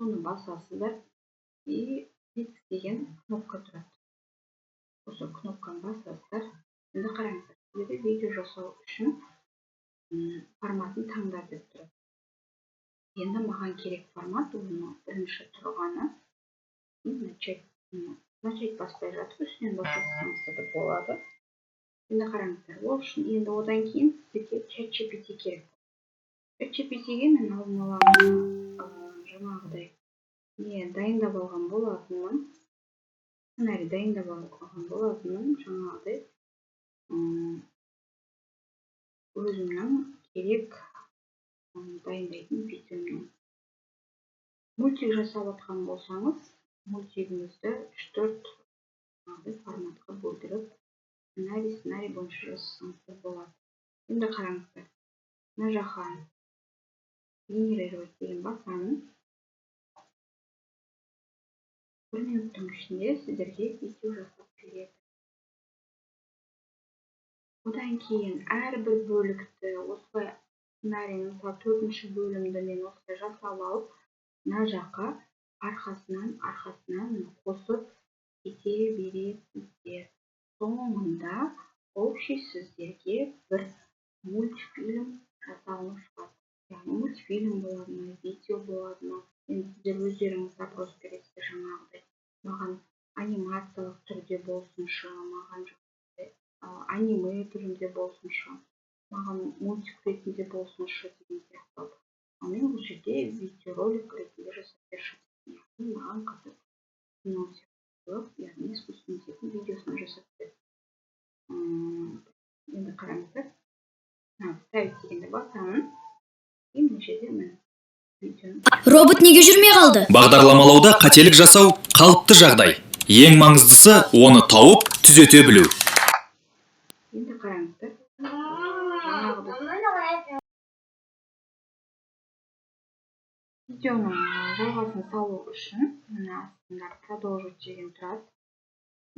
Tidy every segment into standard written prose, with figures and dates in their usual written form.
соны басасыздар и X деген кнопка тұрады. Осы кнопканы басасыздар. Енді қараңыздар, сіздерде видео жасау үшін форматын таңдап деп тұрады. Енді маған керек формат, оның бірінші тұрғаны начать баспай жатып, үстінен басасаңыз да болады. Енді қараңыздар, ол үшін енді одан кейін сізге ChatGPT керек. ChatGPT-ге мен алдын ала жаңағыдай дайындап алған болатынмын. Сценарий дайындап алған болатынмын. Жаңағыдай өзімнің керек дайындайтын видеомның. Мультик жасап отқан болсаңыз, мультигіңізді 3-4 форматқа бөлдіріп, сценарий бойынша жасасаңыз болады. Енді қараңыздар, мына жаққа генерировать деген басамын. 1 минуттың ішінде сіздерге видео жасап береді. Одан кейін әрбір бөлікті осылай сценарийдің 4-ші бөлімді мен осылай жасап алып, мына жаққа арқасынан қосып кете бересіздер. Соңында общий сіздерге бір мультфильм жасалынып шығады. Яғни мультфильм болады ма, видео болады ма? Сіздер өздеріңіз запрос бересіздер жаңағыдай. Маған анимациялық түрде болсыншы, маған аниме түрінде болсыншы, маған мультик ретінде болсыншы деген сияқты. Ал мен бұл жерде видеоролик ретінде жасап берші. Яғни маған қазір яғни искусственный интеллектің видеосын жасап берді. Енді қараңыздар, ставить дегенде басамын. И мына жерде Робот неге жүрмей қалды? Бағдарламалауда қателік жасау қалыпты жағдай. Ең маңыздысы оны тауып түзете білу. Енді қараңыздар. Видеоның жалғасын салу үшін мына астында продолжить деген тұрады.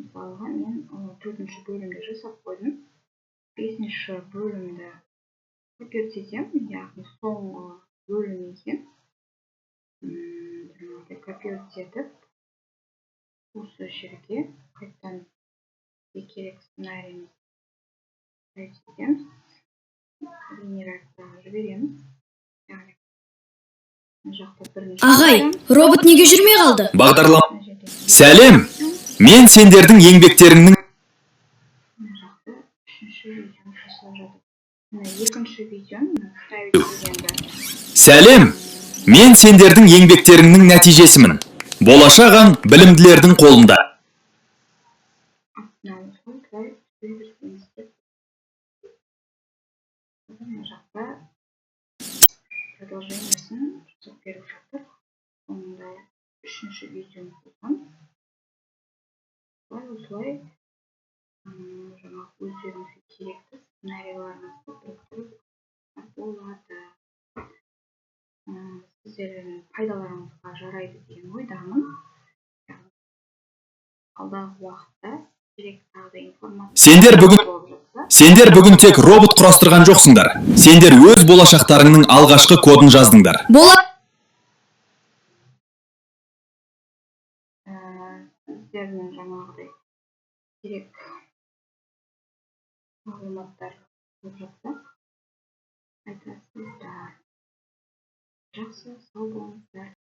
Мысалға мен 4-ші бөлімді жасап қойдым. 5-ші бөлімді копировать етемін, яғни соңғы бөлім екен. Копировать етіп, осы жерге қайтадан керек сценарийіміз етеміз. Генерацияға жібереміз. Ағай, робот неге жүрмей қалды? Бағдарлама. Сәлем! Мен сендердің еңбектеріңнің... Сәлем! Мен сендердің еңбектеріңнің нәтижесімін. Болашағың білімділердің қолында. Продолжениесін жасап беріп жатыр. Онда 3-ші видеоны қосам. Осылай жаңағы өздеріңізге керекті сценарийларыңызды біріктіріп болады. Сіздердің пайдаларыңызға жарайды деген ойдамын. Алдағы уақытта керек тағы информация Сендер бүгін тек робот құрастырған жоқсыңдар. Сендер өз болашақтарыңның алғашқы кодын жаздыңдар. Сіздердің жаңағыдай керек мағлұматтар болып жатса, айтасыздар. Жақсы, сау болыңыздар.